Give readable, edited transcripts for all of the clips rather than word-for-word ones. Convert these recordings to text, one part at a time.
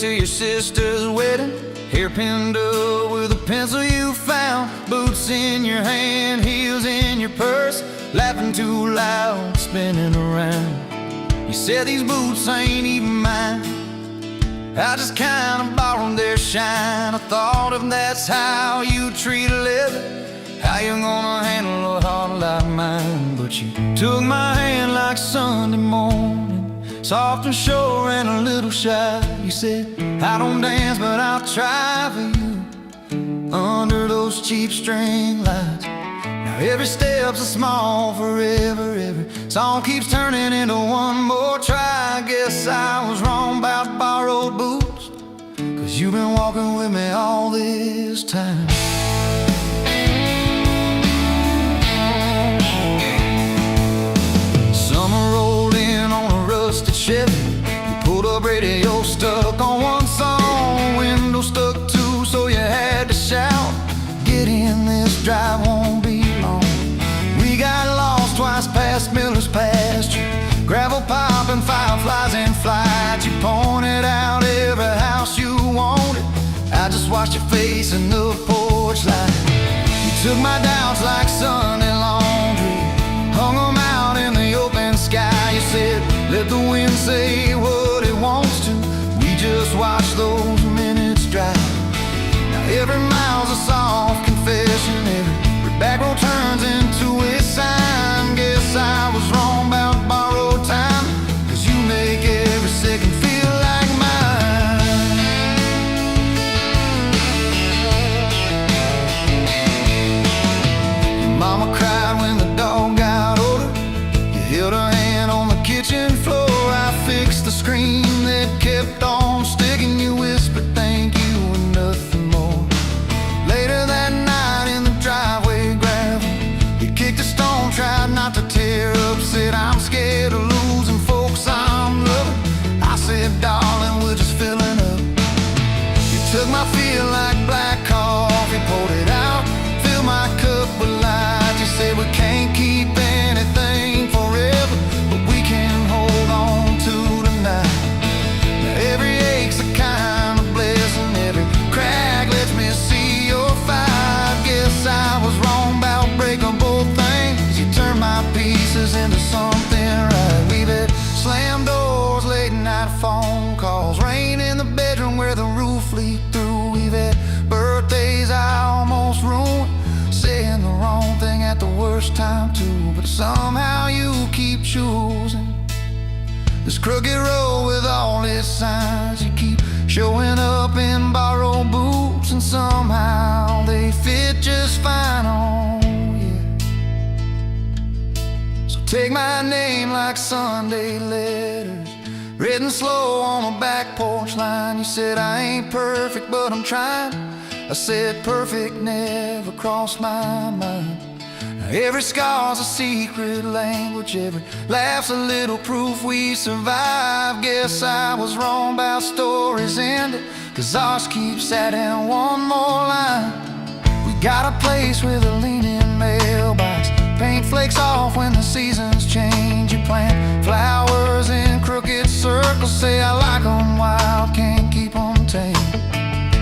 to your sister's wedding, hair pinned up with a pencil you found, boots in your hand, heels in your purse, laughing too loud, spinning around. You said these boots ain't even mine, I just kinda borrowed their shine. I thought if that's how you treat a living, how you gonna handle a heart like mine? But you took my hand like Sunday morning, soft and sure and a little shy. You said, I don't dance but I'll try for you, under those cheap string lights. Now every step's a small forever, every song keeps turning into one more try. I guess I was wrong about borrowed boots, 'cause you've been walking with me all this time. Summer rolled in on a rusted Chevy, you pulled up, radio stuck on one song, window stuck too, so you had to shout, get in, this drive won't be long. We got lost twice past Miller's pasture, gravel popping, fireflies in flight. You pointed out every house you wanted, I just watched your face in the porch light. You took my doubts like Sunday laundry, hung them out in the open sky. You said, let the wind say what it wants to, we just watch those minutes drive. Now every mile's a soft confession, every back road turns into a sign. Guess I was wrong about borrowed time, 'cause you make every second feel like mine. Your mama cried when the dog got older, you held her hand on the kitchen floor. I fixed the screen that kept on sticking, you whispered thank you and nothing more. Later that night in the driveway gravel, you kicked a stone, tried not to tear up, said I'm scared of losing folks I'm loving. I said, darling, we're just filling up. You took my feel like black coffee, poured it out, filled my cup with light. You said we can't keep anything forever, but we can hold on to tonight. Now every ache's a kind of blessing, every crack lets me see your fight. Guess I was wrong about breaking both things, you turned my pieces into something right. We've had slam doors, late night phone calls, rain in the bedroom where the roof leaked through. We've had birthdays I almost ruined, saying the wrong thing at the worst time too. But somehow you keep choosing this crooked road with all its signs. You keep showing up in borrowed boots, and somehow they fit just fine on you. So take my name like Sunday letters, written slow on a back porch line. You said I ain't perfect but I'm trying, I said perfect never crossed my mind. Now every scar's a secret language, every laugh's a little proof we survive. Guess I was wrong about stories ending, 'cause ours keeps adding one more line. We got a place with a leaning mailbox, paint flakes off when the seasons change. You plant flowers in crooked circles, say I like them wild, can't keep them tame.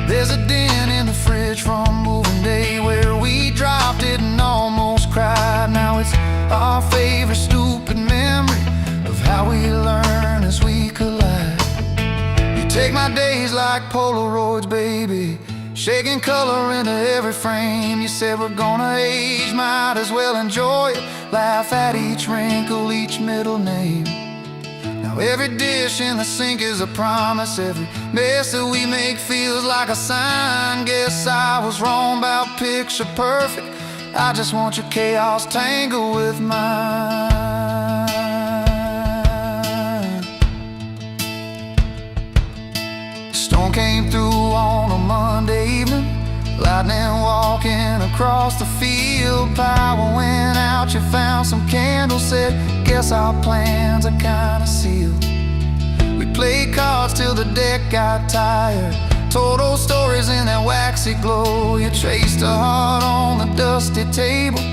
There's a dent in the fridge from moving day where we dropped it and almost cried. Now it's our favorite stupid memory of how we learn as we collide. You take my days like Polaroids, baby, shaking color into every frame. You said we're gonna age, might as well enjoy it, laugh at each wrinkle, each middle name. Now every dish in the sink is a promise, every mess that we make feels like a sign. Guess I was wrong about picture perfect, I just want your chaos tangled with mine. Storm came through on a Monday evening, lightning walking across the field. Power went out, you found some candles, said guess our plans are kinda sealed. We played cards till the deck got tired, told old stories in that waxy glow. You traced a heart on the dusty table,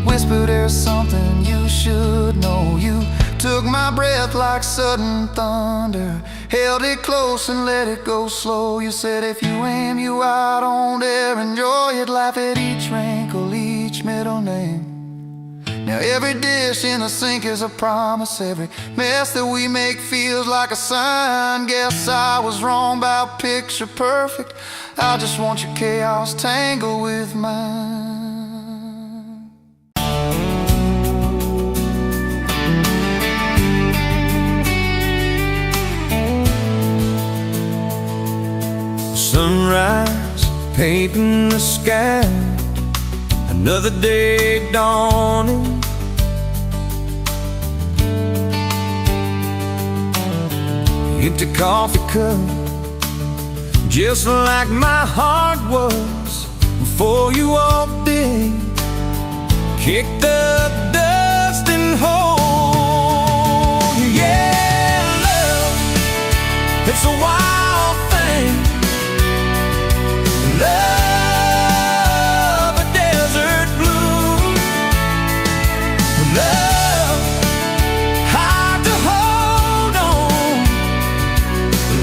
whispered there's something you should know. You took my breath like sudden thunder, held it close and let it go slow. You said if you aim, you out, don't dare enjoy it. Laugh at each wrinkle, each middle name. Now every dish in the sink is a promise. Every mess that we make feels like a sign. Guess I was wrong about picture perfect. I just want your chaos tangled with mine. Sunrise, painting the sky, another day dawning. Empty coffee cup, just like my heart was before you walked in. Kick the dust and hold you. Yeah, love, it's a wild thing. Love, a desert blue. Love, hard to hold on.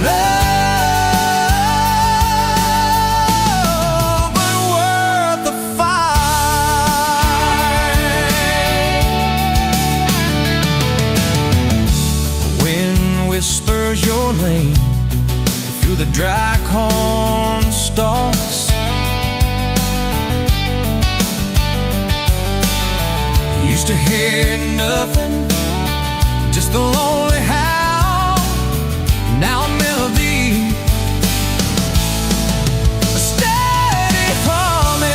Love, but worth the fight. Wind whispers your name through the dry corn stalks. Used to hear nothing, just a lonely howl. Now a melody, a steady humming.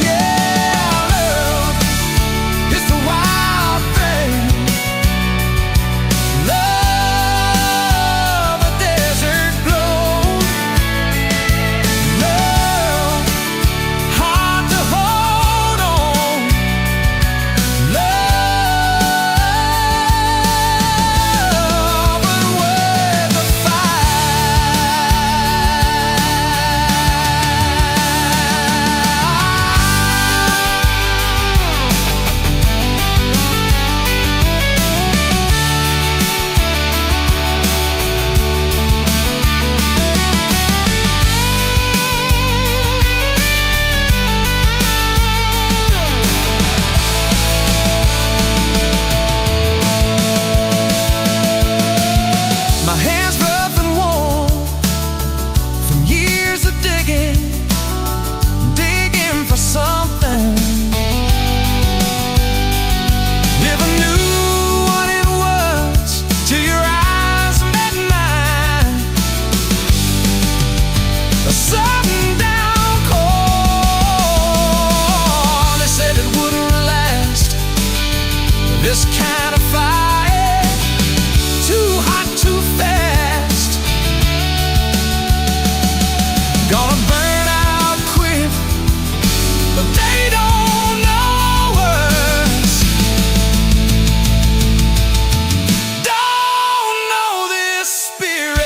Yeah, love, it's the wild thing. Love, a desert glow. Love, hard to hold on. Love, but worth the My hands rough and warm from years of digging for something. Never knew what it was till your eyes met mine. A sudden downpour, they said it wouldn't last. This kind of fire, too hot, too fast. Gonna burn out quick, but they don't know us. Don't know this spirit.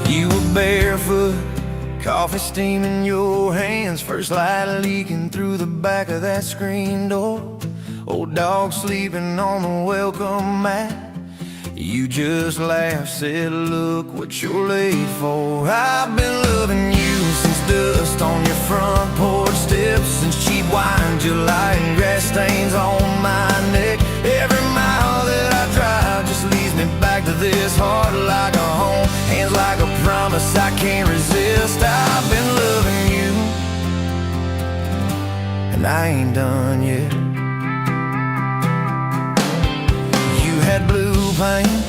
You were barefoot, coffee steam in your hands, first light leaking through the back of that screen door. Old dog sleeping on the welcome mat. You just laughed, said, look what you're late for. I've been loving you since dust on your front porch steps, since cheap wine, July, and grass stains on my neck. Every mile that I drive just leaves me back back to this heart like a home, hands like a promise I can't resist. I've been loving you, and I ain't done yet. You had blue paint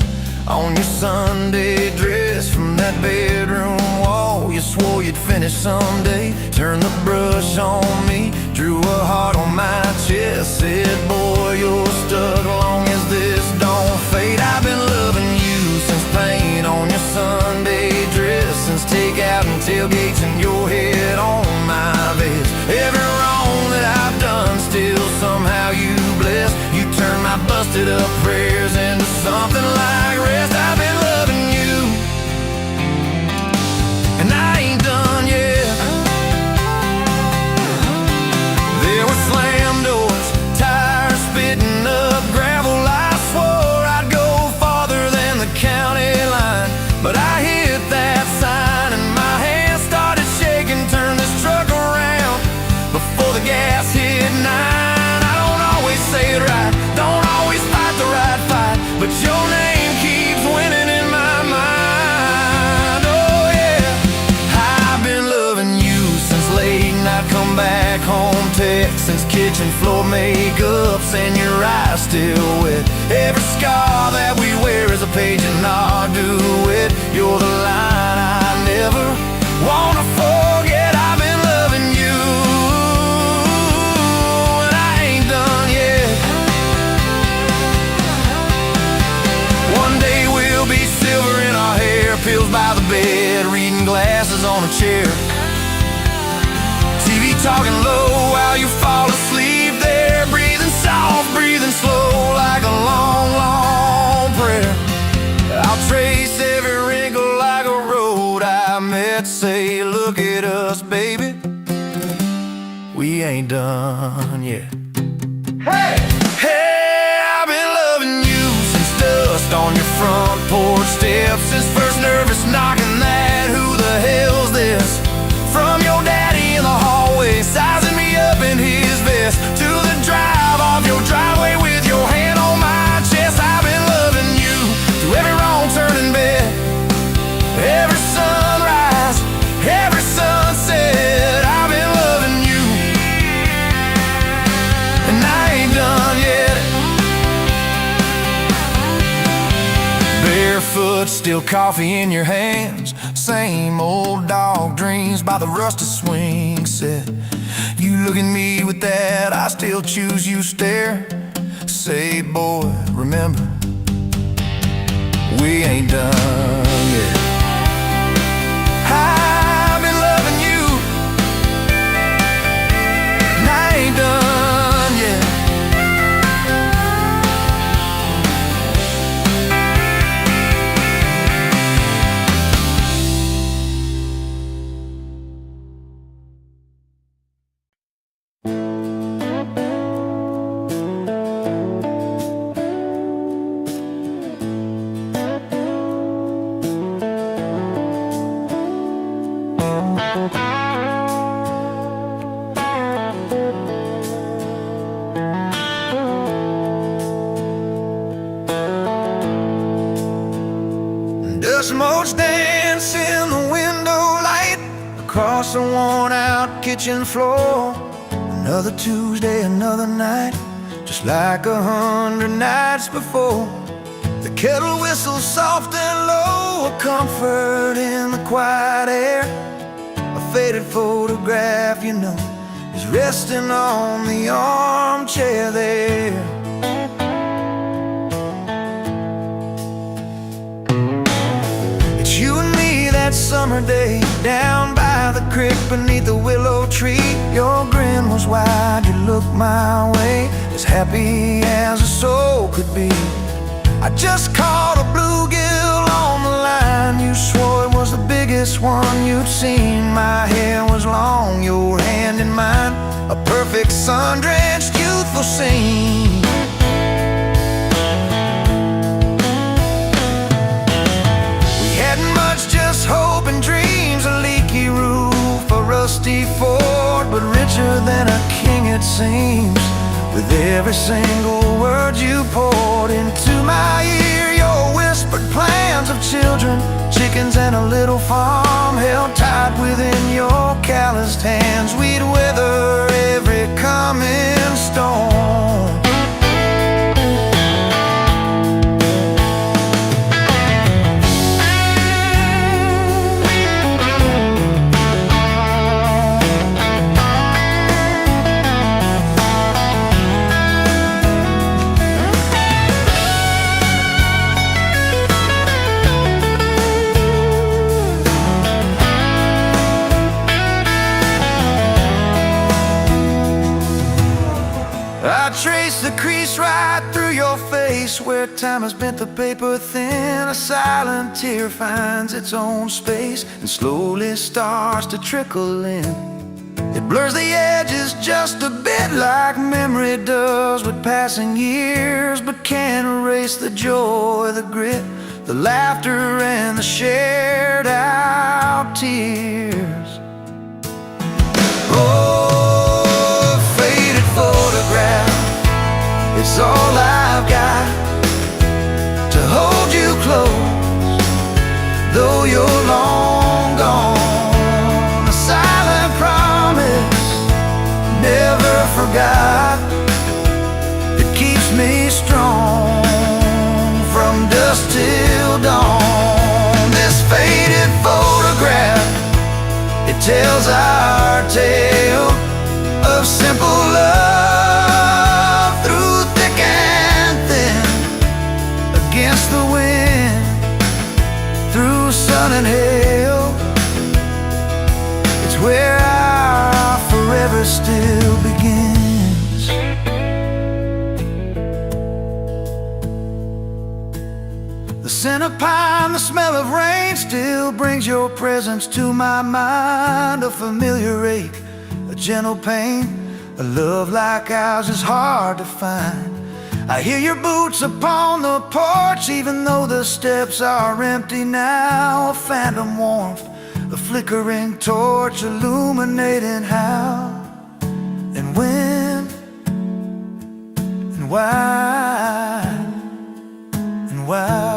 on your Sunday dress from that bedroom wall. You swore you'd finish someday. Turned the brush on me, drew a heart on my chest. Said, boy, you're stuck long as this don't fade. I've been loving you since paint on your Sunday dress, since takeout and tailgates and your head on my vest. Every wrong that I've done, still somehow you bless. You turn my busted up prayers into something like rest. I've been loving you, and I ain't done yet. There were slam doors, tires spitting up gravel. I swore I'd go farther than the county line, but I hit that sign and my hands started shaking. Turned this truck around before the gas hit 9. I don't always say it right, don't always fight the right fight, but your name keeps winning in my mind. Oh yeah, I've been loving you since late night come back home text, since kitchen floor makeups and your eyes still wet. Every scar that we wear is a page in our duet. You're the line I never wanna forget. I've been loving you, and I ain't done yet. One day we'll be silver in our hair, pills by the bed, reading glasses on a chair, TV talking low while you fall asleep there, breathing soft, breathing slow like a long, long prayer. I'll trace every wrinkle like a road I met. Say, look at us, baby, we ain't done yet. Hey! Hey, I've been loving you since dust on your front porch steps, since first nervous knocking that who the hell's this? From your daddy in the hallway, sizing me up in his vest, to the drive off your driveway with your hand on my chest. I've been loving you through every wrong turn in bed, every sunrise, every sunset. I've been loving you, and I ain't done yet. Barefoot, still coffee in your hands, same old dog dreams by the rusted swing set. You look at me with that I still choose you stare. Say, boy, remember, we ain't done yet. I've been loving you, and I ain't done yet. Dust motes dance in the window light across the worn-out kitchen floor. Another Tuesday, another night, just like 100 nights before. The kettle whistles soft and low, a comfort in the quiet air. A faded photograph, you know, is resting on the armchair there. It's you and me that summer day, down by the creek beneath the willow tree. Your grin was wide, you looked my way, as happy as a soul could be. I just caught a bluegill on the line. You swore it was the biggest one you'd seen. My hair was long, your hand in mine, a perfect sun-drenched youthful scene. We hadn't much, just hope and dreams, a leaky roof, a rusty Ford, but richer than a king it seems. With every single word you poured into my ear, your whisper chickens and a little farm held tight within your calloused hands. We'd weather every coming storm. I trace the crease right through your face, where time has bent the paper thin. A silent tear finds its own space and slowly starts to trickle in. It blurs the edges just a bit, like memory does with passing years, but can't erase the joy, the grit, the laughter, and the shared out tears. Oh, faded photograph, it's all I've got to hold you close, though you're long gone. A silent promise, never forgot, that keeps me strong from dusk till dawn. This faded photograph, it tells our tale of simple love through thick and thin, against the wind, through sun and hail. It's where our forever still begins. The scent of pine, the smell of rain still brings your presence to my mind. A familiar ache, a gentle pain, a love like ours is hard to find. I hear your boots upon the porch, even though the steps are empty now. A phantom warmth, a flickering torch, illuminating how and when and why and why.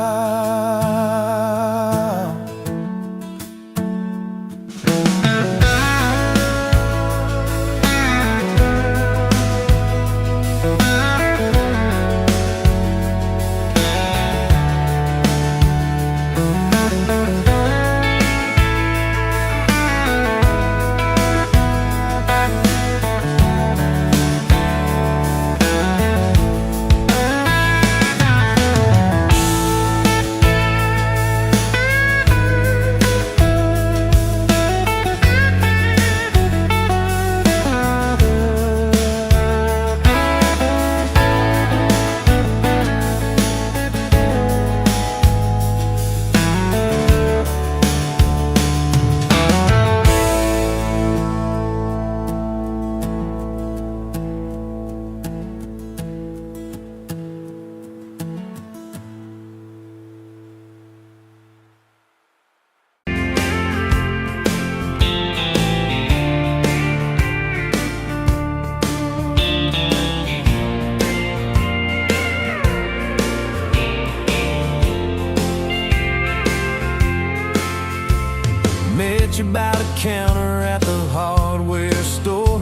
Met you by the counter at the hardware store.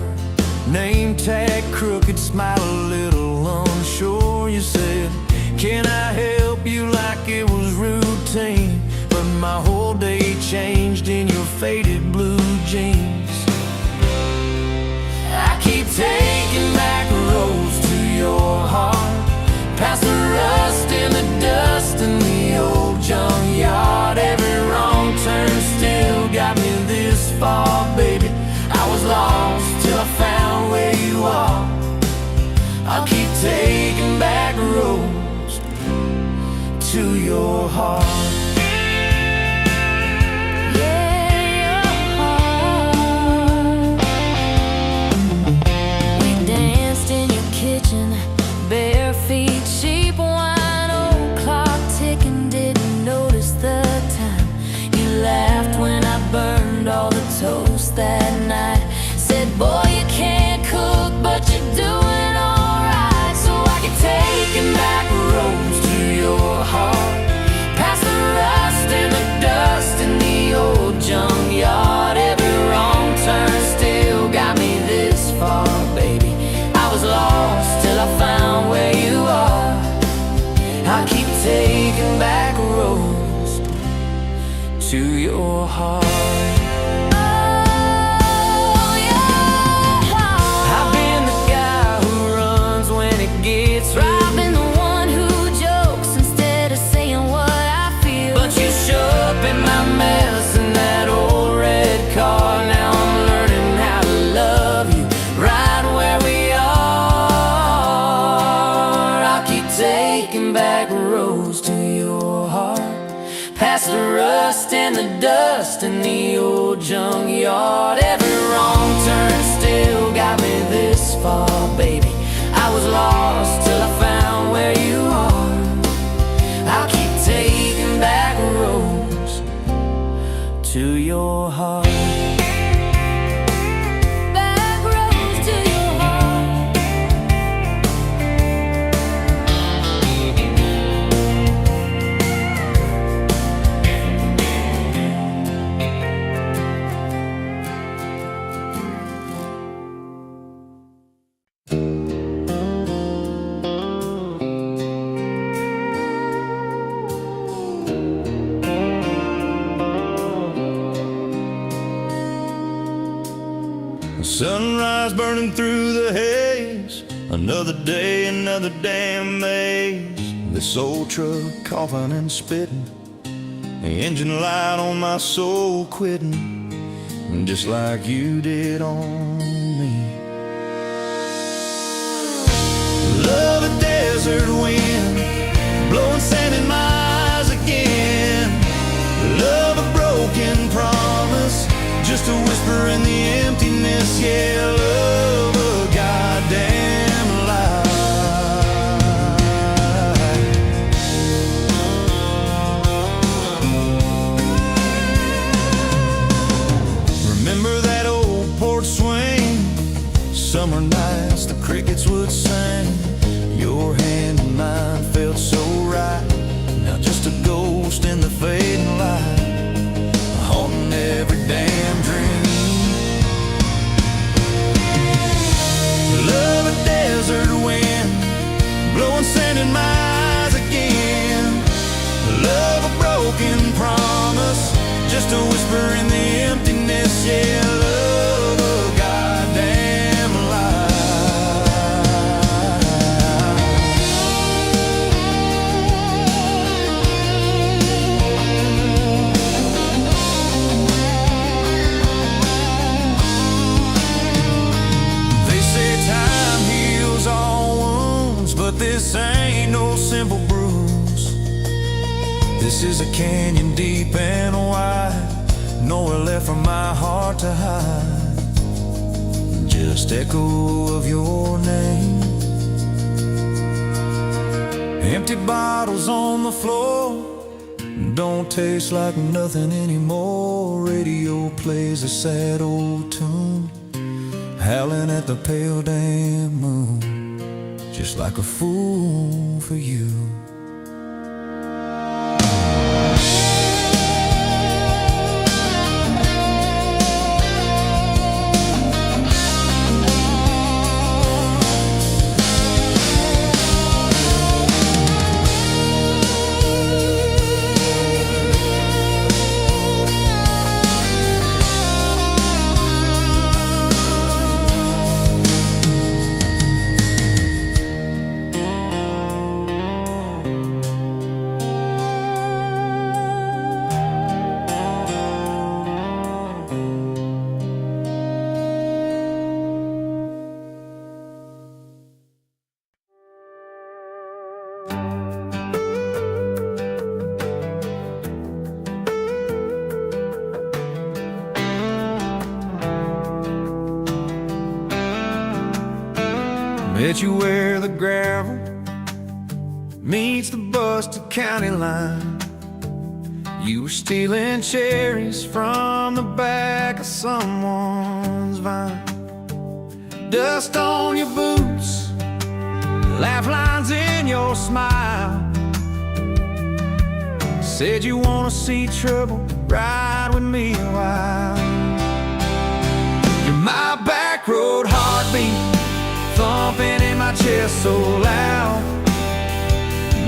Name tag crooked, smile a little unsure. You said, can I help you, like it was routine. But my whole day changed in your faded blue jeans. I keep taking back roads to your heart, past the rust and the dust in the old junkyard. Every wrong turn still got me this far, baby. I was lost till I found where you are. I'll keep taking back roads to your heart. Bare feet, cheap wine, old clock ticking, didn't notice the time. You laughed when I burned all the toast that night. Said, boy, you can't cook, but you're doing alright. So I keep taking back roads to your heart, past taking back roads to your heart, past the rust and the dust in the old junkyard. Every wrong turn still got me this far, baby. I was lost till I found where you are. I'll keep taking back roads to your heart. Back roads to your heart. Sunrise burning through the haze, another day, another damn maze. This old truck coughing and spitting, the engine light on my soul quitting, just like you did on me. Love a desert wind, blowing sand in my eyes again. Love a broken promise, just a whisper in the emptiness. Yeah, love a goddamn lie. Remember that old porch swing, summer nights the crickets would sing. Your hand in mine felt so right, now just a ghost in the fading light, haunting every damn dream. Love a desert wind, blowing sand in my eyes again. Love a broken promise, just a whisper in the emptiness. Yeah, love a goddamn lie. But this ain't no simple bruise. This is a canyon deep and wide, nowhere left for my heart to hide. Just echo of your name. Empty bottles on the floor, don't taste like nothing anymore. Radio plays a sad old tune, howling at the pale damn moon, just like a fool for you. Met you where the gravel meets the Busted County line. You were stealing cherries from the back of someone's vine. Dust on your boots, laugh lines in your smile. Said you wanna see trouble, ride with me a while. You're my back road heartbeat, thumping in my chest so loud.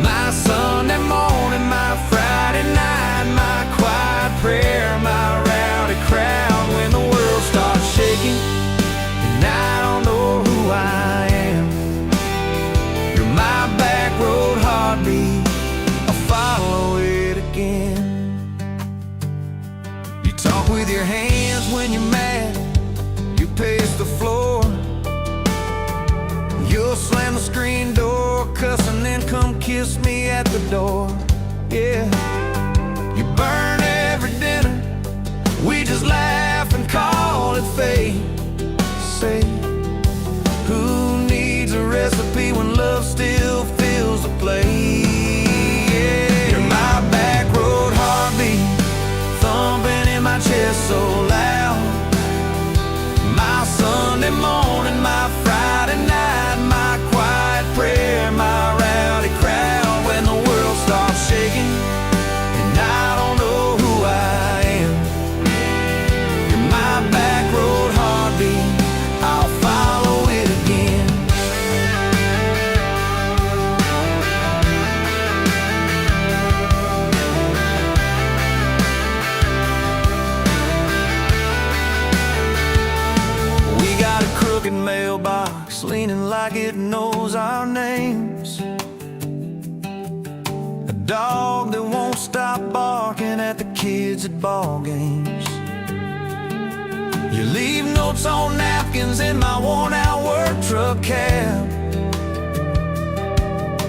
My Sunday morning, my Friday night, my quiet prayer, my rowdy crowd. When the world starts shaking and I don't know who I am, you're my back road heartbeat, I'll follow it again. You talk with your hands when you're mad, you pace the floor. You'll slam the screen door, cuss and then come kiss me at the door. Yeah, you burn every dinner, we just laugh and call it fate. Say, who needs a recipe when love still fills the plate? Yeah, you're my back road heartbeat, thumping in my chest so loud. My Sunday morning, my Friday night, my quiet prayer, my rowdy crowd. When the world starts shaking and I don't know who I am, you're my back road heartbeat, I'll follow it again. We got a crooked mailbox leaning like it knows our names, a dog that won't stop barking at the kids at ball games. You leave notes on napkins in my worn-out work truck cab.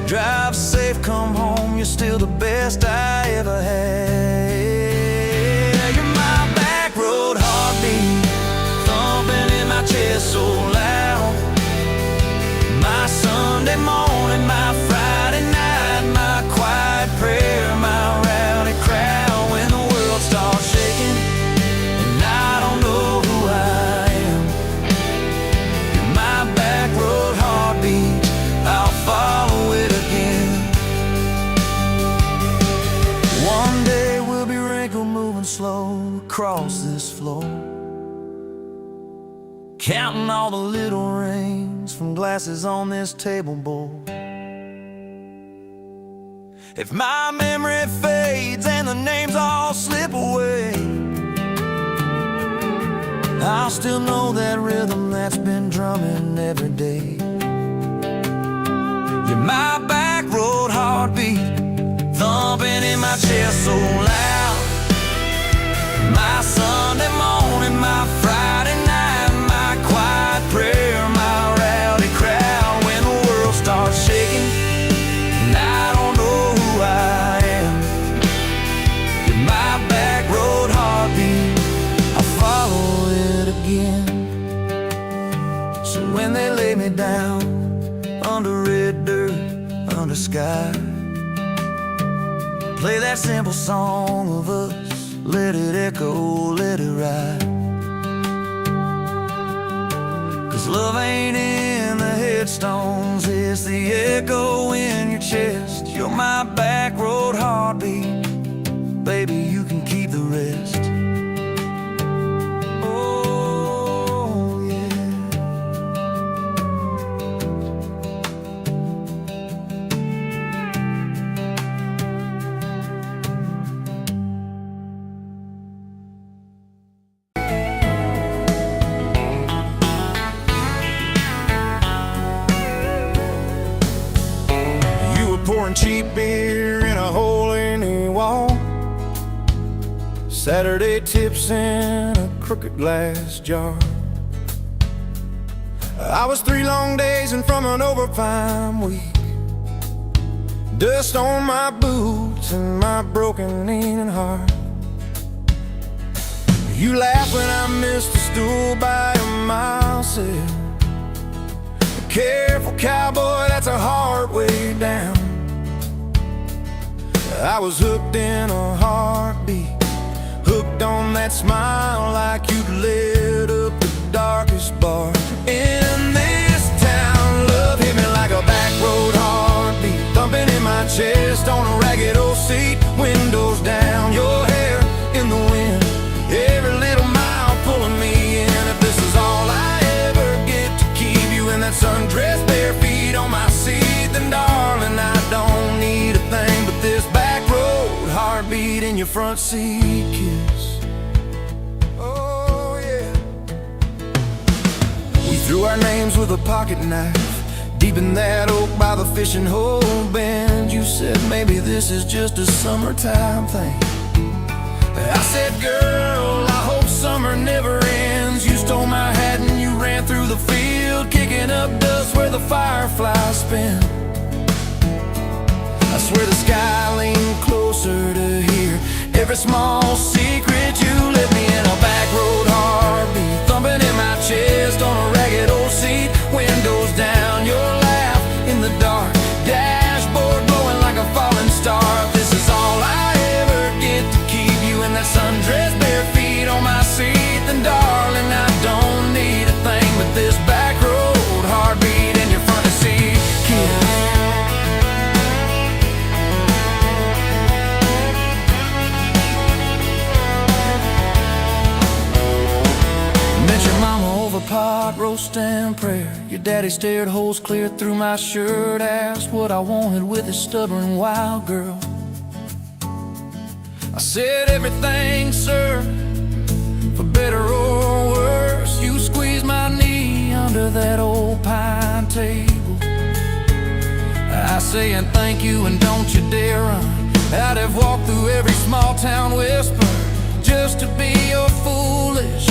Drive safe, come home, you're still the best I ever had. You're my back road heartbeat, thumping in my chest so loud. My Sunday morning, my Friday night, my quiet prayer, my rowdy crowd. When the world starts shaking and I don't know who I am, you're my back road heartbeat, I'll follow it again. One day we'll be wrinkled, moving slow across this floor, counting all the little rings from glasses on this table board. If my memory fades and the names all slip away, I'll still know that rhythm that's been drumming every day. You're my back road heartbeat, thumping in my chest so loud. My Sunday morning, my Friday night, my quiet prayer, my rowdy crowd. When the world starts shaking and I don't know who I am, you're my back road heartbeat, I'll follow it again. So when they lay me down under red dirt, under sky, play that simple song of us, let it echo, let it ride. 'Cause love ain't in the headstones, it's the echo in your chest. You're my back road heartbeat, baby, you can keep the rest. Oh, yeah. Pouring cheap beer in a hole in the wall, Saturday tips in a crooked glass jar. I was 3 long days and from an overtime week, dust on my boots and my broken leaning heart. You laugh when I missed a stool by a mile sail. Careful cowboy, that's a hard way down. I was hooked in a heartbeat, hooked on that smile like you'd lit up the darkest bar in this town. Love hit me like a back road heartbeat, thumping in my chest on a ragged old seat. Windows down, your hair in the wind, every little mile pulling me in. If this is all I ever get to keep you in that sundress, bare feet on my seat, then darling, I don't need a thing but this back road heartbeat in your front seat kiss. Oh yeah. We threw our names with a pocket knife deep in that oak by the fishing hole bend. You said maybe this is just a summertime thing. I said, girl, I hope summer never ends. You stole my hat and you ran through the field, kicking up dust where the fireflies spin. every small secret. You let me in a back road heartbeat, thumping in my chest on a ragged old seat. Windows down, your laugh in the dark, dashboard glowing like a falling star. This is all I ever get to keep you in that sundress, bare feet on my seat. Then darling, I don't need a thing but this back road heartbeat in your front seat kiss. Met your mama over pot roast and prayer. Your daddy stared holes clear through my shirt, asked what I wanted with his stubborn wild girl. I said everything, sir, for better or worse. You squeezed my knee under that old pine table. I saying thank you and don't you dare run. I'd have walked through every small town whisper just to be your foolish,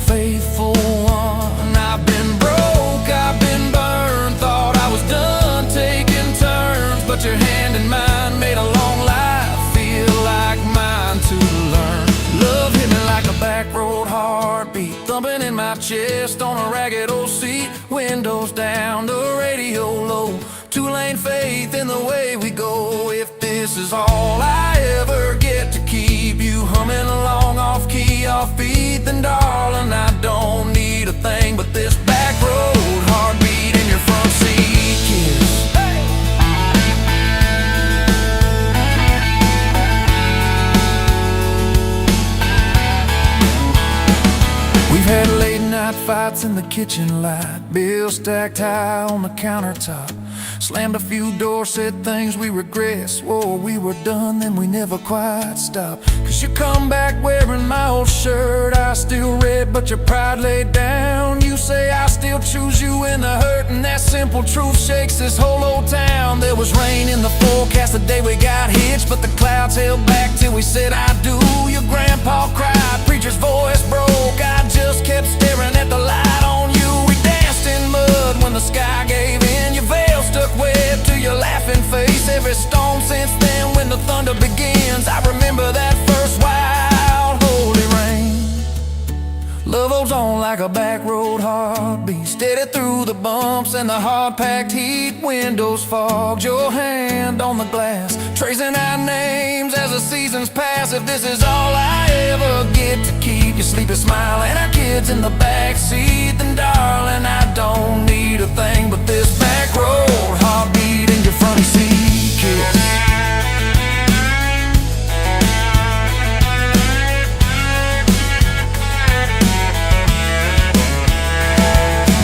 faithful one. I've been broke, I've been burned, thought I was done taking turns, but your hand in mine made a long life feel like mine to learn. Love hit me like a back road heartbeat, thumping in my chest on a ragged old seat. Windows down, the radio low, two-lane faith in the way we go. If this is all I ever get to keep you humming along off key, off beat, then darling, I don't need a thing but this back road heartbeat in your front seat kiss. Hey! We've had late night fights in the kitchen light, bills stacked high on the countertop. Slammed a few doors, said things we regret, swore we were done, then we never quite stopped. Cause you come back wearing my old shirt, I still red, but your pride laid down. You say I still choose you in the hurt, and that simple truth shakes this whole old town. There was rain in the forecast the day we got hitched, but the clouds held back till we said I do. Your grandpa cried, preacher's voice broke, I just kept staring at the light on you. We danced in mud when the sky gave in, your veil stuck web to your laughing face. Every storm since then when the thunder begins, I remember that first wild holy rain. Love holds on like a back road heartbeat, steady through the bumps and the hard-packed heat. Windows fogged, your hand on the glass, tracing out names as the seasons pass. If this is all I ever get to keep you sleeping, smiling, our kids in the backseat, then darling, I don't need a thing but this back road heartbeat in your front seat kiss.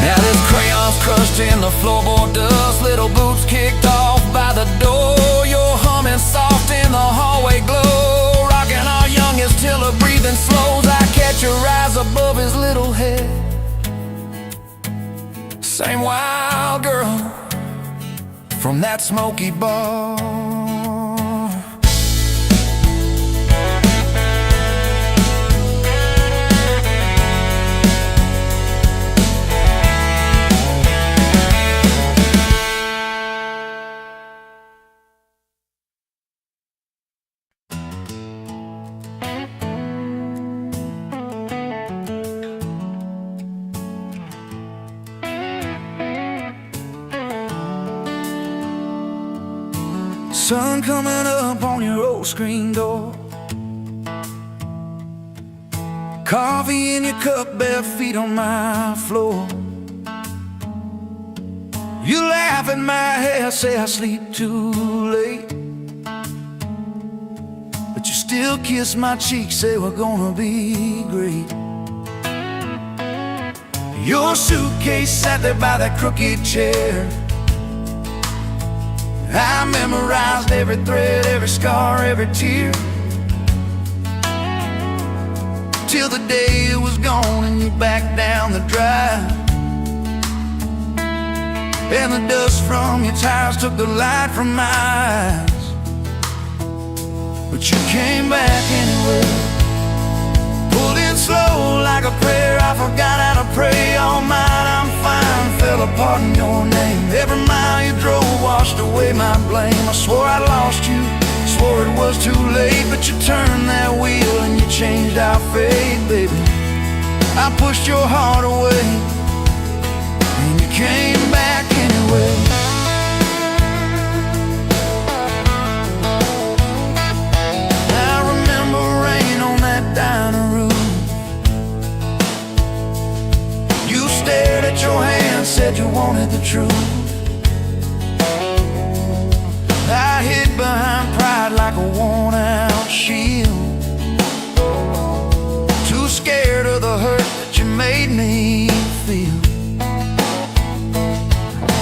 Now this crayon's crushed in the floorboard dust, little boots kicked off by the door. You're humming soft in the hallway glow, rocking our youngest till her breathing slows. I catch your eyes above his little head, same wild girl from that smoky bar. Sun coming up on your old screen door, coffee in your cup, bare feet on my floor. You laugh at my hair, say I sleep too late, but you still kiss my cheek, say we're gonna be great. Your suitcase sat there by that crooked chair, I memorized every thread, every scar, every tear, till the day it was gone and you backed down the drive, and the dust from your tires took the light from my eyes. But you came back anyway, pulled in slow like a prayer. I forgot how to pray all night. I'm fine, fell apart in your name. Every mile you drove washed away my blame. I swore I lost you, swore it was too late, but you turned that wheel and you changed our fate, baby. I pushed your heart away, and you came back anyway. I remember rain on that dining room. You stared at your hand, said you wanted the truth. I hid behind pride like a worn-out shield, too scared of the hurt that you made me feel.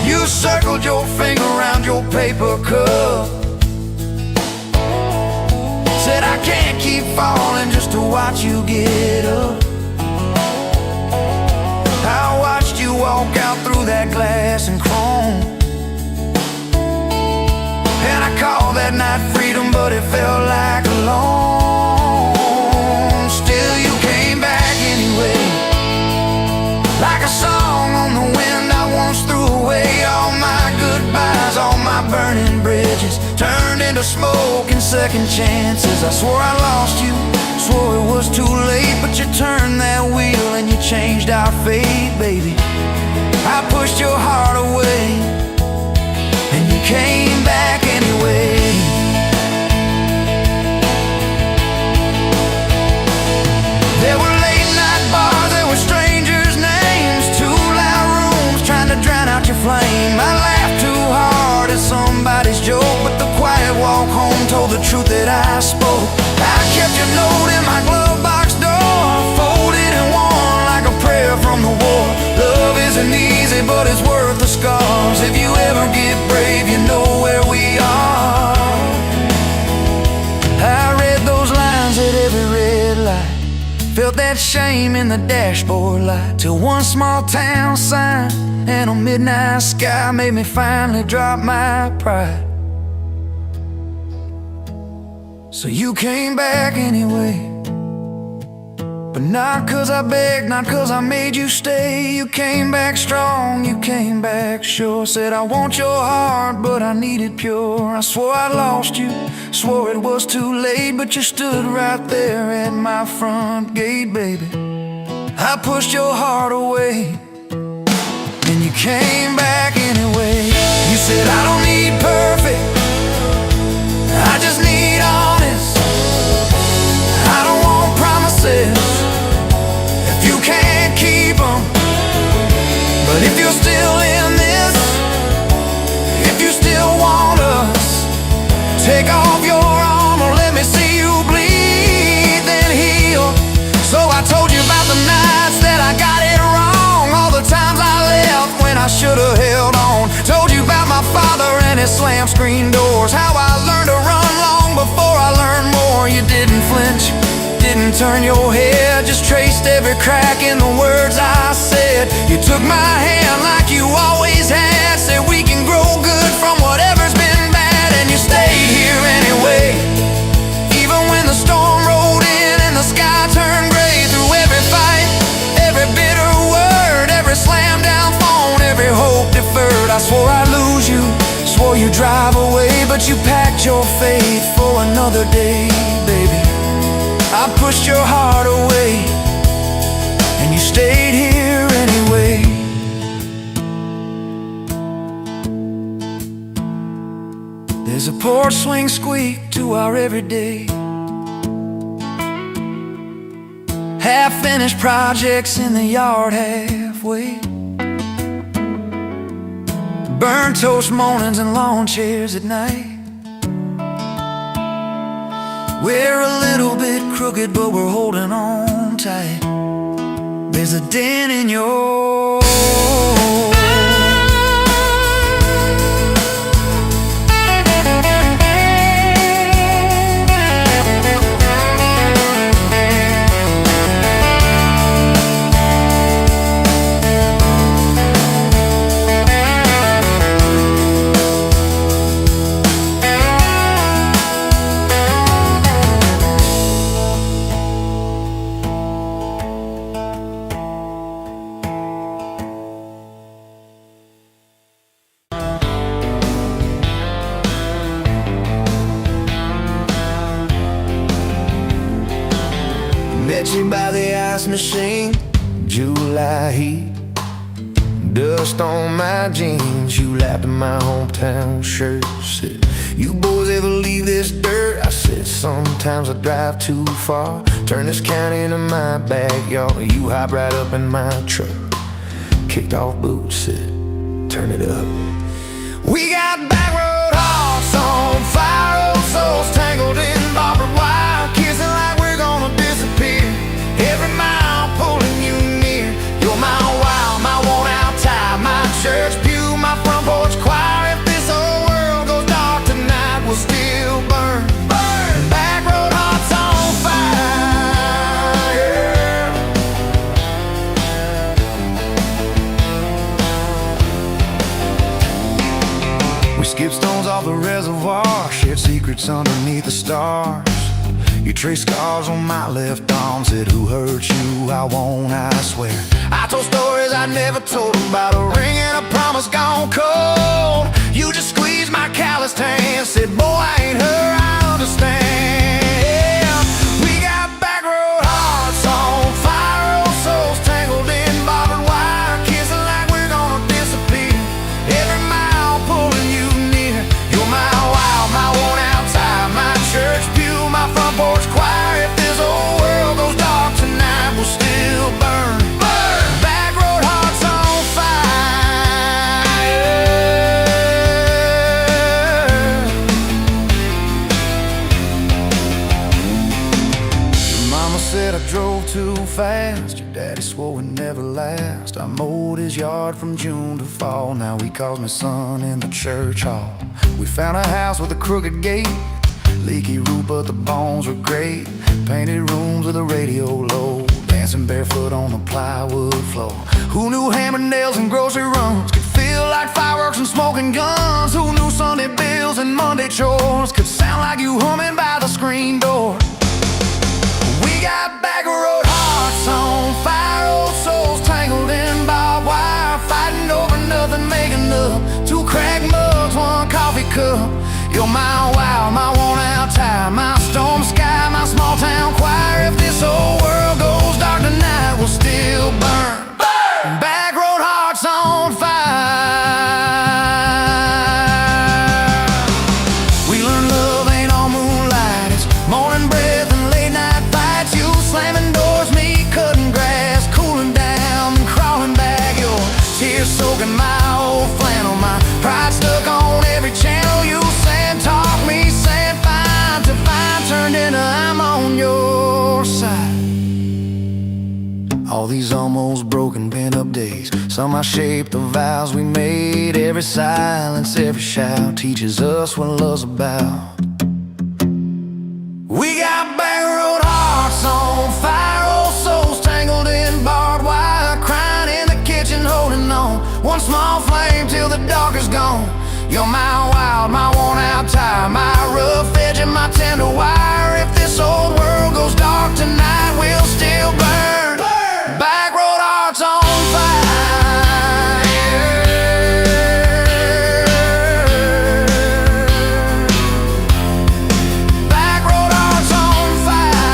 You circled your finger around your paper cup, said I can't keep falling just to watch you get up. I watched you walk out through that glass and chrome, and I called that night freedom, but it felt like alone. Still you came back anyway, like a song on the wind. I once threw away all my goodbyes, all my burning bridges turned into smoke and second chances. I swore I lost you, swore it was too late, but you turned that wheel and you changed our fate, baby. I pushed your heart away, and you came back anyway. There were late night bars, there were strangers' names, too loud rooms trying to drown out your flame. I laughed too hard at somebody's joke, but the quiet walk home told the truth that I spoke. I kept your note in my glove box door, folded and worn like a prayer from the war. Love isn't easy, but it's worth the scars. If you ever get brave, you know where we are. I read those lines at every red light, felt that shame in the dashboard light, till one small town sign and a midnight sky made me finally drop my pride. So you came back anyway, but not 'cause I begged, not 'cause I made you stay. You came back strong, you came back sure. Said I want your heart, but I need it pure. I swore I lost you, swore it was too late, but you stood right there at my front gate, baby. I pushed your heart away, and you came back anyway. You said I don't need perfect, I just need honest. I don't want promises if you can't keep them. But if you're still in this, if you still want us, take off your armor, let me see you bleed, then heal. So I told you about the nights that I got it wrong, all the times I left when I should've held on. Told you about my father and his slam screen doors, how I learned to run long before I learned more. You didn't flinch, didn't turn your head, just traced every crack in the words I said. You took my hand like you always had, said we can grow good from whatever's been bad, and you stayed here anyway. Even when the storm rolled in and the sky turned gray, through every fight, every bitter word, every slam down phone, every hope deferred. I swore I'd lose you, swore you'd drive away, but you packed your faith for another day, baby. I pushed your heart away, and you stayed here anyway. There's a porch swing squeak to our everyday, half-finished projects in the yard halfway, burnt toast mornings and lawn chairs at night. We're a little bit crooked, but we're holding on tight. There's a dent in your itchy by the ice machine. July heat, dust on my jeans. You lapped in my hometown shirt. Said, you boys ever leave this dirt? I said, sometimes I drive too far. Turn this county into my backyard. You hop right up in my truck. Kicked off boots, said, turn it up. We got back road hearts on fire, old souls tangled in barbed wire, kissing like we're gonna disappear. Every mile pulling you near. You're my wild, my worn out tie, my church pew, my front porch choir. If this whole world goes dark tonight, we'll still burn. Burn. Back road hearts on fire. We skip stones off the reservoir, shared secrets underneath the stars. You traced scars on my left arm, said who hurt you, I won't, I swear. I told stories I never told about a ring and a promise gone cold. You just squeezed my calloused hand, said boy I ain't her, I understand. We got back road hearts on fire, old souls tangled in barbed wire, kissing like we're gonna disappear. Every mile pulling you near. You're my wild, my worn out tie, my church pew, my front porch choir. If this whole world goes dark tonight, we'll still burn. Burn. Back road hearts on fire. Your mama said I drove too fast. Your daddy swore we'd never last. I mowed his yard from June to fall. Now he calls me son in the church hall. We found a house with a crooked gate, leaky roof, but the bones were great. Painted rooms with a radio low, dancing barefoot on the plywood floor. Who knew hammer nails and grocery runs could feel like fireworks and smoking guns? Who knew Sunday bills and Monday chores could sound like you humming by the screen door? We got back road hearts on fire, old souls tangled in barbed wire, fighting over nothing, making up two cracked mugs, one coffee cup. You're my wild, my worn out tie, my storm sky, my small town choir. If this whole world goes dark tonight, we'll still burn. Burn. Back road hearts on fire. We learned love ain't all moonlight, it's morning breath and late night fights. You slamming doors, me cutting grass, cooling down and crawling back. Your tears soaking my old flannel, my pride stuck on every channel. You talk me, saying fine to fine, turned into I'm on your side. All these almost broken pent-up days, somehow shaped the vows we made. Every silence, every shout teaches us what love's about. We got back road hearts on fire, old souls tangled in barbed wire, crying in the kitchen, holding on one small flame till the dark is gone. You're my wild, my worn out tie, my rough edge and my tender wire. If this old world goes dark tonight, we'll still burn. Burn. Back road hearts on fire. Back road hearts on fire.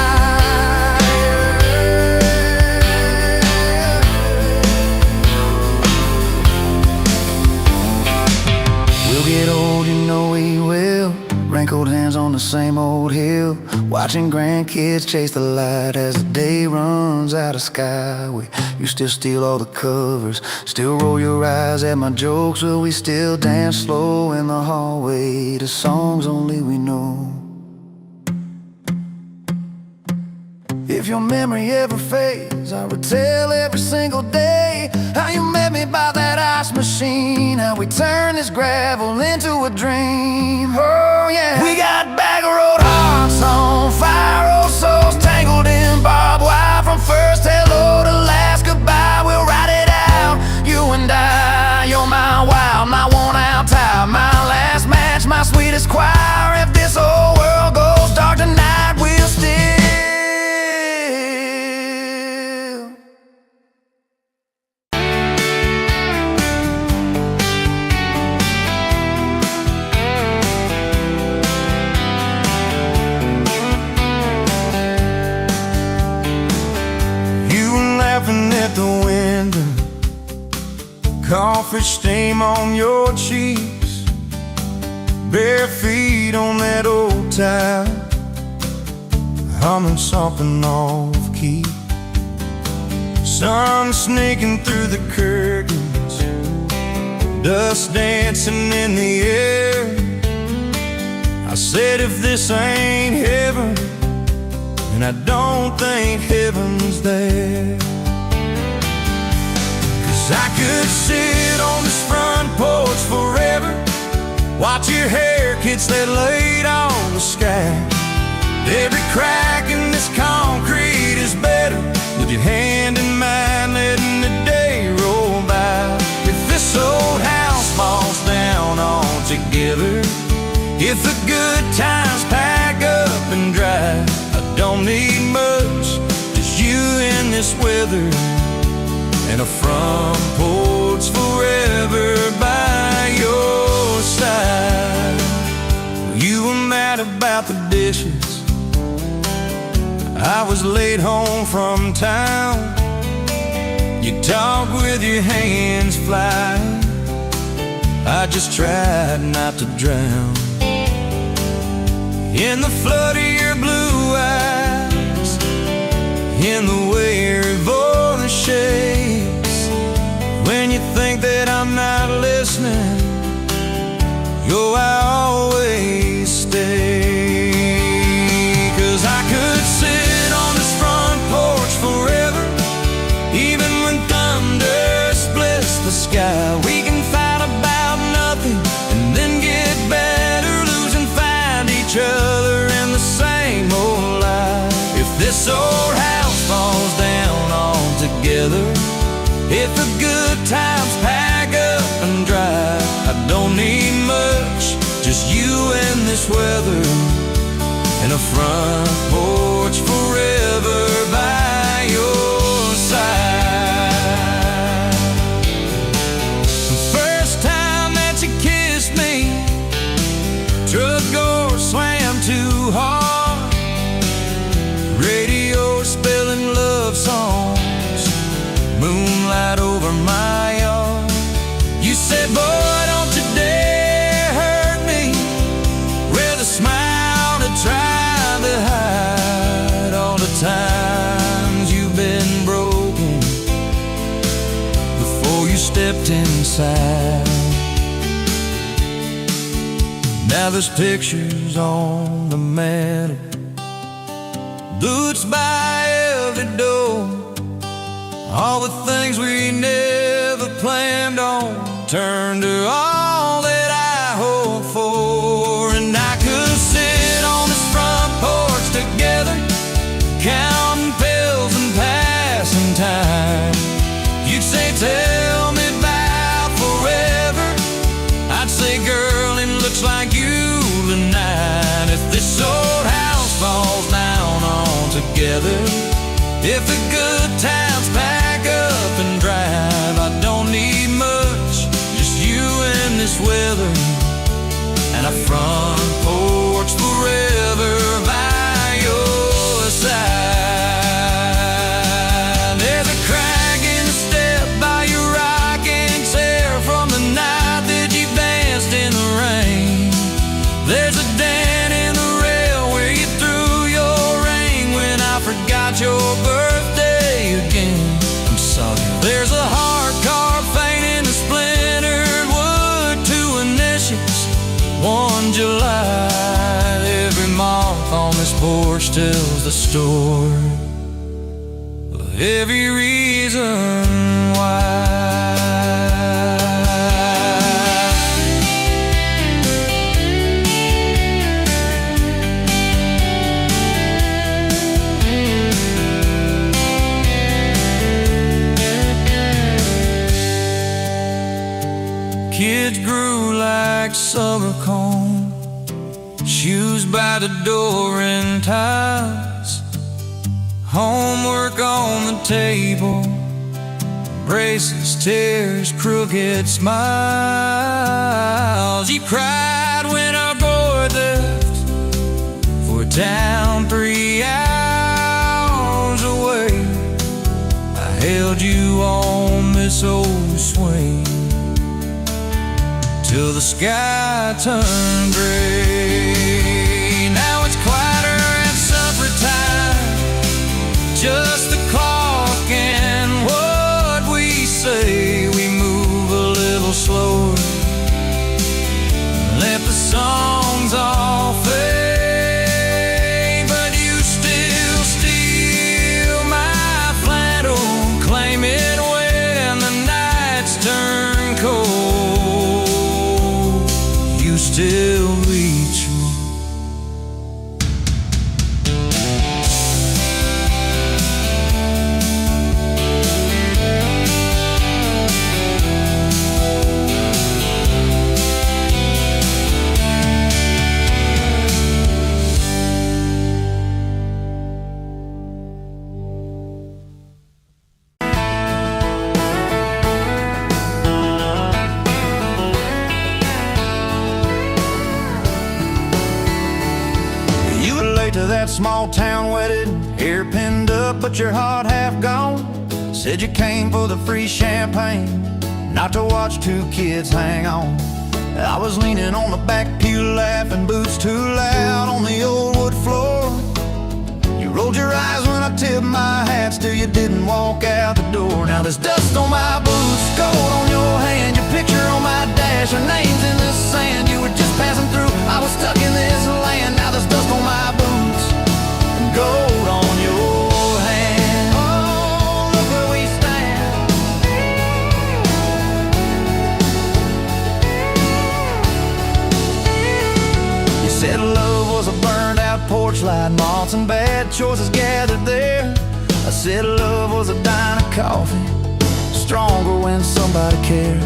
We'll get old, you know we will. Wrinkled hands on the same old hill, watching grandkids chase the light as the day runs out of sky. You still steal all the covers, still roll your eyes at my jokes. Will we still dance slow in the hallway to songs only we know? If your memory ever fades, I would tell every single day how you met me by that ice machine, how we turned this gravel into a dream. Oh yeah, we got back road hearts on fire, old souls tangled in barbed wire. From first hello to last goodbye, we'll ride it out, you and I. You're my wild, my worn out tie, my last match, my sweetest choir. If this whole world goes dark tonight, we'll still coffee steam on your cheeks, bare feet on that old tile, humming something off key. Sun sneaking through the curtains, dust dancing in the air. I said, if this ain't heaven, and I don't think heaven's there. 'Cause I could sit on this front porch forever, watch your hair catch that light on the sky. Every crack in this concrete is better with your hand in mine, letting the day roll by. If this old house falls down altogether, if the good times pack up and drive, I don't need much, just you in this weather, and a front porch forever by your side. You were mad about the dishes, I was late home from town. You talk with your hands flying, I just tried not to drown in the flood of your blue eyes, in the way your voice shakes. When you think that I'm not listening, yo, I always stay. 'Cause I could sit on this front porch forever, even when thunder splits the sky. We can fight about nothing and then get better, lose and find each other in the same old life. If this old house falls down altogether, if the good times pack up and drive, I don't need much, just you and this weather, and a front porch forever by your side. The first time that you kissed me, truck door slammed too hard, radio spelling love songs, moonlight over my yard. You said, boy, don't you dare hurt me, with a smile to try to hide all the times you've been broken before you stepped inside. Now there's pictures on the mantel, boots by every door, all the things we never planned on turned to all that I hoped for. And I could sit on this front porch together, counting pills and passing time. You'd say, tell me about forever, I'd say, girl, it looks like you tonight. If this old house falls down altogether, if the good times pack up and drive, I don't need much, just you and this weather, and a front porch forever by your side. There's a crack in the step by your rocking chair from the night that you danced in the rain. There's a dent in the rail where you threw your ring when I forgot your birthday again. I'm sorry. There's a hard carved fate in the splintered wood, two initials, 1 July. Every month on this porch tells the story of every reason why. Kids grew like summer corn, shoes by the door and ties, homework on the table, braces, tears, crooked smiles. You cried when our boy left for a town 3 hours away. I held you on this old swing till the sky turned gray. Now it's quieter at supper time, just the clock and what we say. We move a little slower, let the songs all fade, but you still steal my flannel, claim it when the nights turn cold. You still reach me. To that small town wedding, hair pinned up but your heart half gone. Said you came for the free champagne, not to watch two kids hang on. I was leaning on the back pew laughing, boots too loud on the old wood floor. You rolled your eyes when I tipped my hat, still you didn't walk out the door. Now there's dust on my boots, gold on your hand, your picture on my dash, your name's in the sand. You were just passing through, I was stuck in this land. Now there's dust on my boots, gold on your hand. Oh, look where we stand. You said love was a burned out porch light, moths and bad choices gathered there. I said love was a dime of coffee, stronger when somebody cared.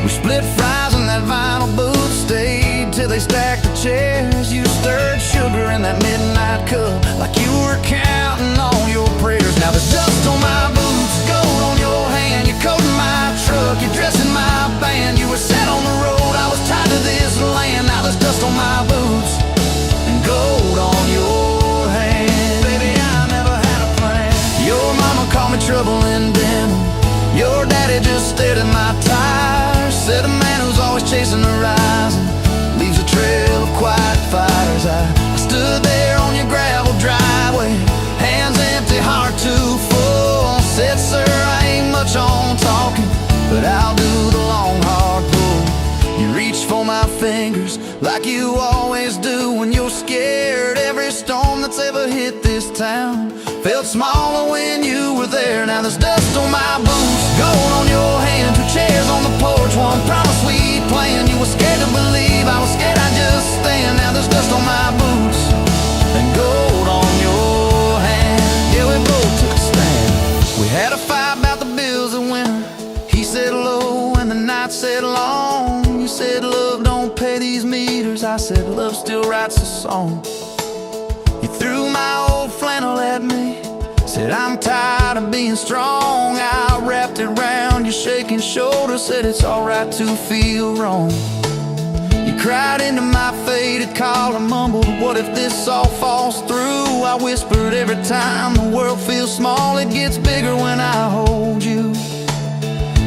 We split fries in that vinyl booth, stayed till they stacked the chairs. You stirred sugar in that midnight cup like you were counting on your prayers. Now there's dust on my boots, gold on your hand, you're coating my truck, you're dressing my band. You were set on the road, I was tied to this land. Now there's dust on my boots and gold on your hand. Baby, I never had a plan. Your mama called me trouble in denim, your daddy just stared at my tires. Said a man who's always chasing the horizon leaves a trail of quiet fires. I stood there on your gravel driveway, hands empty, heart too full. Said, sir, I ain't much on talking, but I'll do the long hard pull. You reached for my fingers like you always do when you're scared. Every storm that's ever hit this town felt smaller when you were there. Now there's dust on my boots, gold on your hand, two chairs on the porch, one promise we'd planned. You were scared to believe, I was scared I'd just stand. Now there's dust on my boots and gold on your hand. Yeah, we both took a stand. We had a fight about the bills of winter. He said low and the night said long. You said love don't pay these meters, I said love still writes a song. You threw my old flannel at me, said I'm tired of being strong. I wrapped it round your shaking shoulder, said it's alright to feel wrong. You cried into my faded collar, mumbled, what if this all falls through? I whispered, every time the world feels small, it gets bigger when I hold you.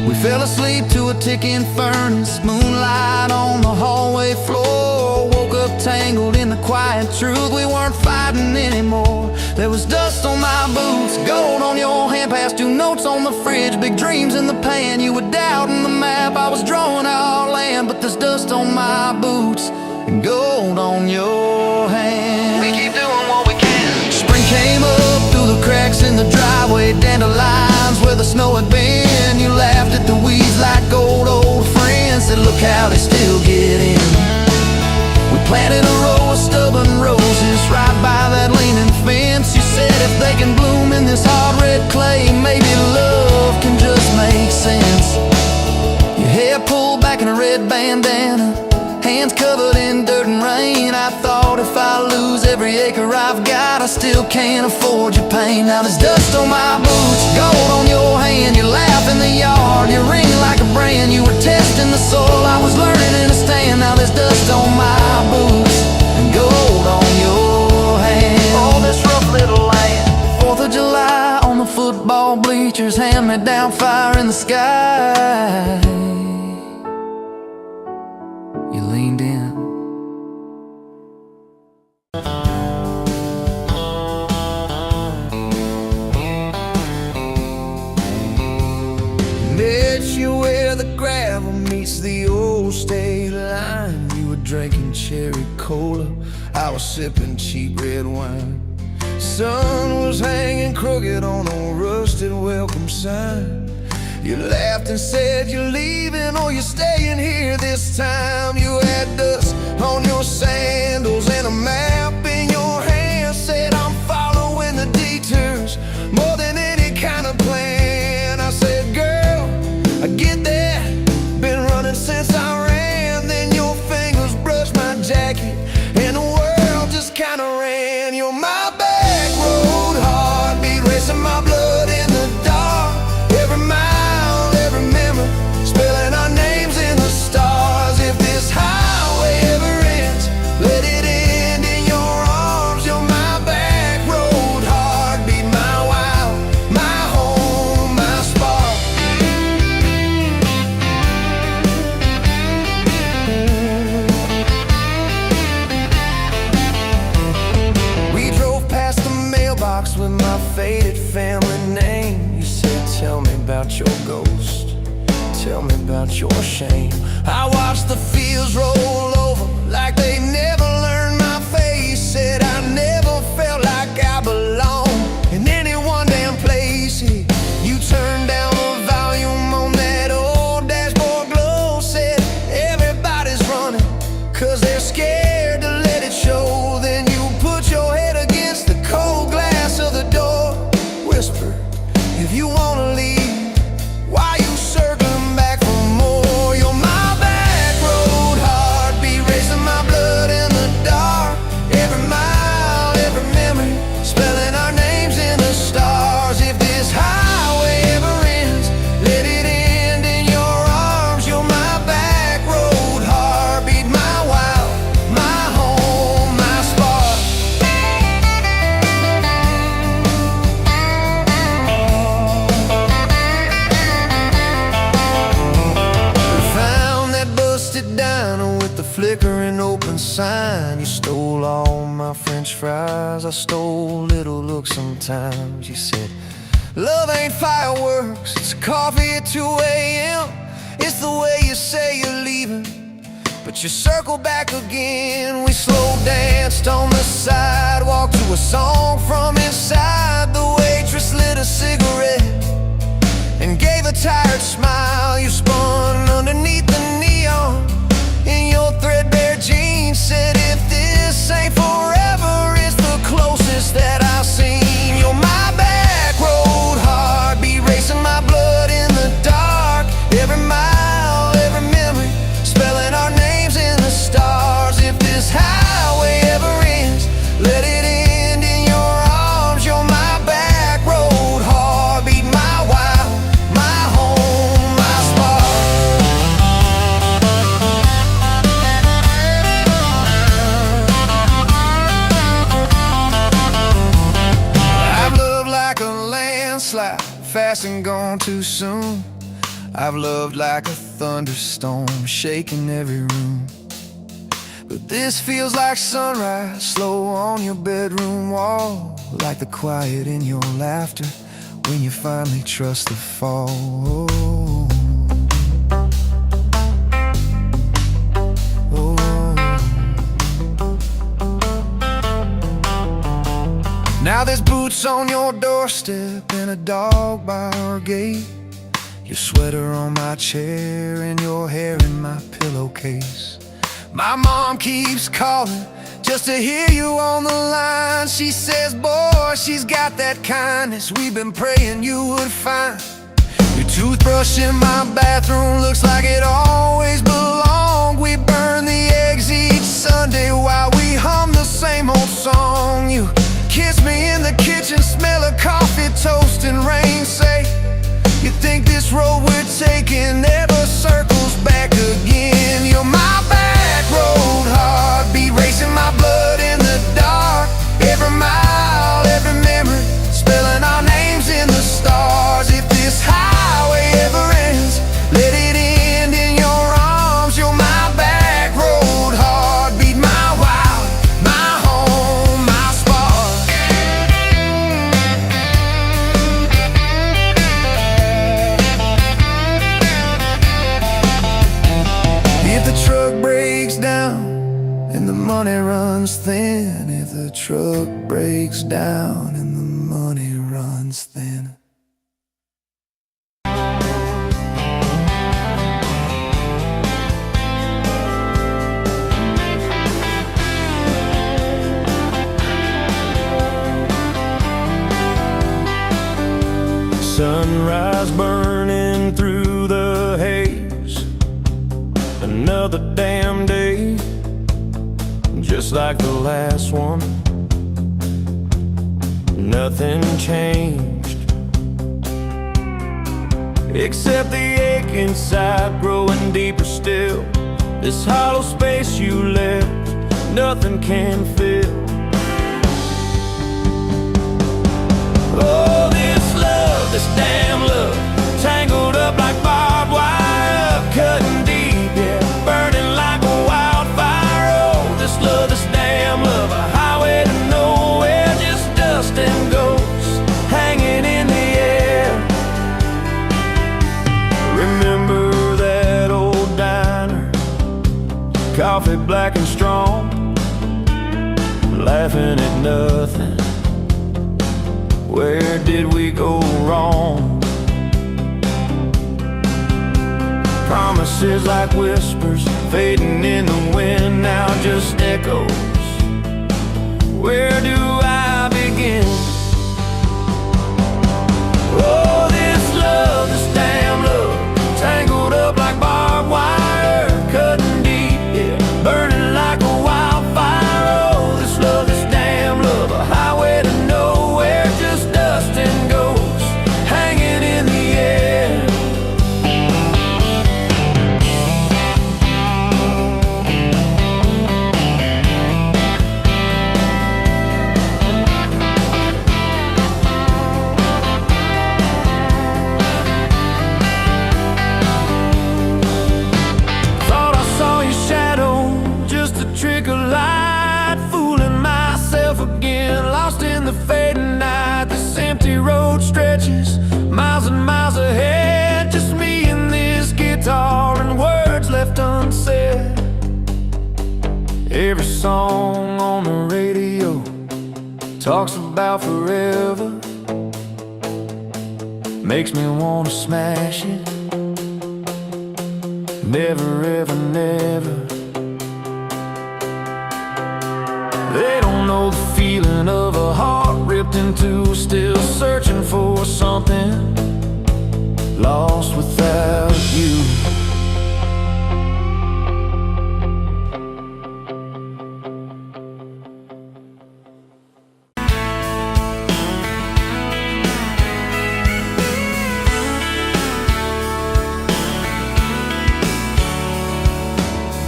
We fell asleep to a ticking furnace, moonlight on the hallway floor. Woke up tangled in the quiet truth, we weren't fighting anymore. There was dust on my boots, gold on your hand, past two notes on the fridge, big dreams in the pan. You were doubting the map, I was drawing our land, but there's dust on my boots and gold on your hand. We keep doing what we can. Spring came up through the cracks in the driveway, dandelions where the snow had been. You laughed at the weeds like old friends, said look how they still get in. We planted a row of stubborn roses right by that leaning fence. You said if they can bloom in this hard red clay, maybe love can just make sense. Your hair pulled back in a red bandana, hands covered in dirt and rain. I thought if I lose every acre I've got, I still can't afford your pain. Now there's dust on my boots, gold on your hand, you laugh in the yard, you ring like a brand. You were testing the soil, I was learning in a stand. Now there's dust on my boots and gold on your hand. Oh, this rough little land, 4th of July on the football bleachers, hand-me-down fire in the sky. you leaned in. Met you where the gravel meets the old state line. You were drinking cherry cola, I was sipping cheap red wine. Sun was hanging crooked on a rusted welcome sign. You laughed and said you're leaving or you're staying here this time. You had dust on your sandals and a map in your hand. Said I'm following the detours more than any kind of plan. I said, girl, I get that, been running since I ran. Then your fingers brushed my jacket and the world just kinda ran. You're my back road heartbeat, racing my blood in the dark. Every mile, every memory, spelling our names in the stars. If this highway ever ends, let it end in your arms. You're my back road heartbeat, my wild, my home, my spark. We drove past the mailbox with my faded family name. You said, tell me about your ghost, tell me about your shame. I watched the fields roll over like they never learned my face. Said I never felt like I belonged in any one damn place. You turned down the volume on that old dashboard glow. Said everybody's running 'cause they're scared to let it show. Then you put your head against the cold glass of the door. Whisper, if you wanna leave, why you circling back for more? You're my back road heartbeat, racing my blood in the dark. Every mile, every memory, spelling our names in the stars. If this highway ever ends, let it end in your arms. You're my back road heartbeat, my wild, my home, my spark. Found that busted diner with the flickering open sign. You stole all my French fries, I stole little looks sometimes. You said, love ain't fireworks, it's coffee at 2 a.m. It's the way you say you're leaving, but you circle back again. We slow danced on the sidewalk to a song from inside. The waitress lit a cigarette and gave a tired smile. You spun underneath the neon in your threadbare jeans. Said if this ain't forever, it's the closest that I've seen. You're my back road heartbeat, racing my blood in the dark. Every mile, every memory, spelling our names in the stars. If this highway ever ends, let it end in your arms. You're my back road heartbeat, my wild, my home, my spark. I've loved like a landslide, fast and gone too soon. I've loved like a thunderstorm, shaking every room. But this feels like sunrise, slow on your bedroom wall. Like the quiet in your laughter when you finally trust the fall. Now there's boots on your doorstep and a dog by our gate. Your sweater on my chair and your hair in my pillowcase. My mom keeps calling just to hear you on the line. She says, boy, she's got that kindness we've been praying you would find. Your toothbrush in my bathroom looks like it always belonged. We burn the eggs each Sunday while we hum the same old song. You kiss me in the kitchen, smell of coffee, toast and rain. Say, you think this road we're taking never circles back again. You're my back road heartbeat, racing my blood in the dark. Every mile, every memory, spelling our names in the stars. If this highway ever ends, let it end in your arms. You're my back money runs thin if the truck breaks down and the money runs thin. Sunrise burning through the haze. Another damn day, just like the last one. Nothing changed, except the ache inside growing deeper still. This hollow space you left, nothing can fill. Oh, this damn love, tangled up like barbed wire, cutting deep, yeah, burning like a wildfire. Oh, this damn love, a highway to nowhere, just dust and ghosts hanging in the air. Remember that old diner, coffee black and strong, laughing at nothing. Where did we go wrong? Promises like whispers fading in the wind, now just echoes. Where do I begin? Oh, this damn love, tangled up like barbed wire, cutting deep, yeah, burning like a wildfire. Oh, this damn love, a highway to nowhere, just dust and ghosts hanging in the air. Thought I saw your shadow, just a trick of light, fooling myself again, lost in the fading night. This empty road stretches miles and miles ahead, just me and this guitar and words left unsaid. Every song on the radio talks about forever, makes me wanna smash it. Never ever never. They don't know the feeling of a heart ripped in two, still searching for something, lost without you.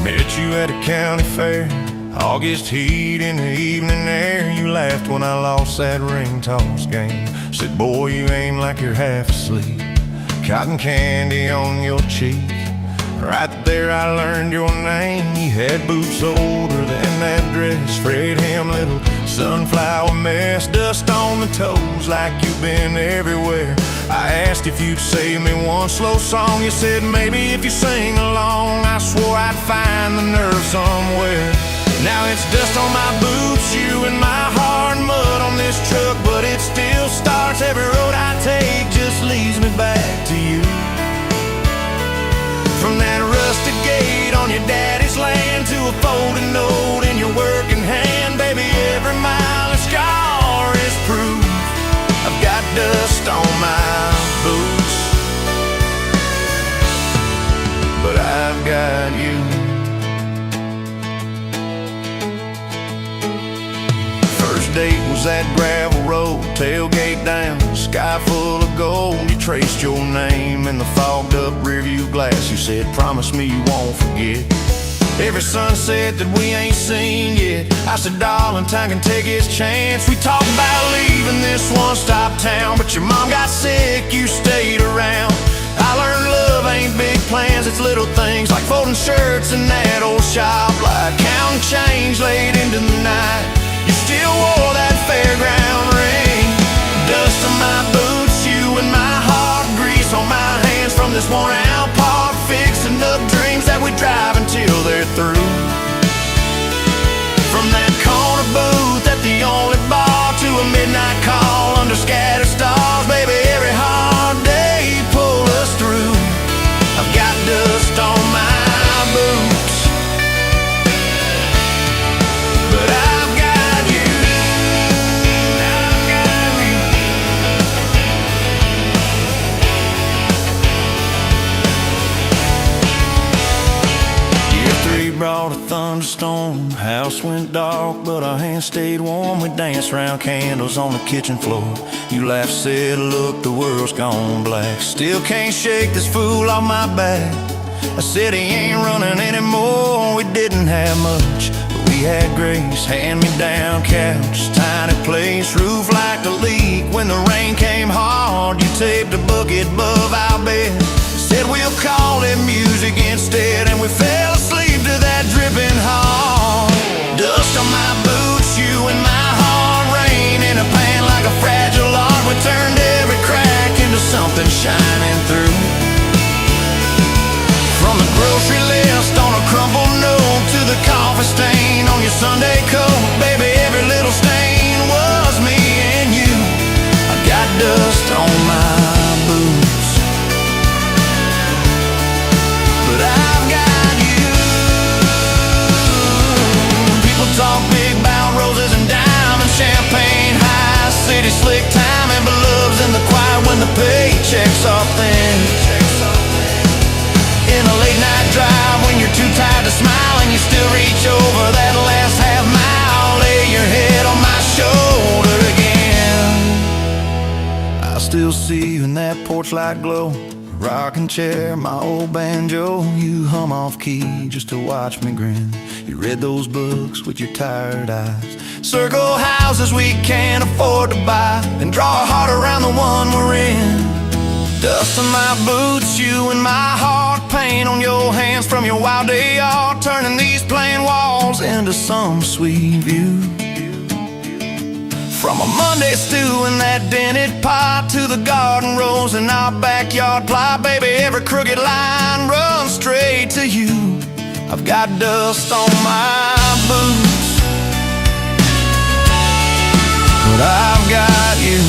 Met you at a county fair, August heat in the evening air. You laughed when I lost that ring toss game. Said, boy, you aim like you're half asleep. Cotton candy on your cheek. Right there I learned your name. You had boots older than that dress, frayed hem, little sunflower mess, dust on the toes like you've been everywhere. I asked if you'd save me one slow song. You said maybe if you sing along. I swore I'd find the nerve somewhere. Now it's dust on my boots, you and my heart, mud on this truck, but it still starts. Every road I take just leads me back to you. From that rusted gate on your daddy's land to a folded note in your working hand, baby, every mile a scar is proof. I've got dust on my boots, but I've got you. Date was that gravel road, tailgate down, sky full of gold. You traced your name in the fogged up rearview glass. You said, promise me you won't forget every sunset that we ain't seen yet. I said, darling, time can take its chance. We talked about leaving this one-stop town, but your mom got sick, you stayed around. I learned love ain't big plans, it's little things like folding shirts in that old shop, like counting change late into the night. You still wore that fairground ring. Dust on my boots, you and my heart, grease on my hands from this worn out park, fixing up dreams that we drive until they're through. storm. House went dark, but our hands stayed warm. We danced round candles on the kitchen floor. You laughed, said, look, the world's gone black. Still can't shake this fool off my back. I said he ain't running anymore. We didn't have much, but we had grace. Hand-me-down couch, tiny place, roof like a leak. When the rain came hard, you taped a bucket above our bed. Said we'll call it music instead, and we fell asleep to that dripping heart. Dust on my boots, you and my heart, rain in a pan like a fragile art. We turned every crack into something shining through. From the grocery list on a crumpled note to the coffee stain on your Sunday coat, baby, every little stain was me and you. I got dust on my boots, but I've got you. People talk big about roses and diamonds, champagne, high city slick time, and beloves in the quiet when the paychecks are thin. In a late night drive when you're too tired to smile and you still reach over that last half mile, lay your head on my shoulder again. I still see you in that porch light glow, rocking chair, my old banjo. You hum off key just to watch me grin. You read those books with your tired eyes, circle houses we can't afford to buy, then draw a heart around the one we're in. Dust on my boots, you and my heart, paint on your hands from your wild day art, turning these plain walls into some sweet view. From a Monday stew in that dented pot to the garden rose in our backyard plot, baby, every crooked line runs straight to you. I've got dust on my boots, but I've got you.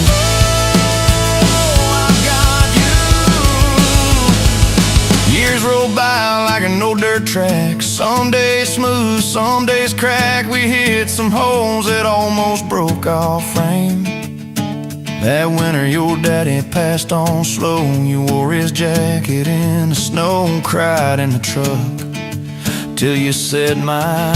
Years roll by like an old dirt track. Some days smooth, some days crack. We hit some holes that almost broke our frame. That winter your daddy passed on slow. You wore his jacket in the snow, cried in the truck till you said my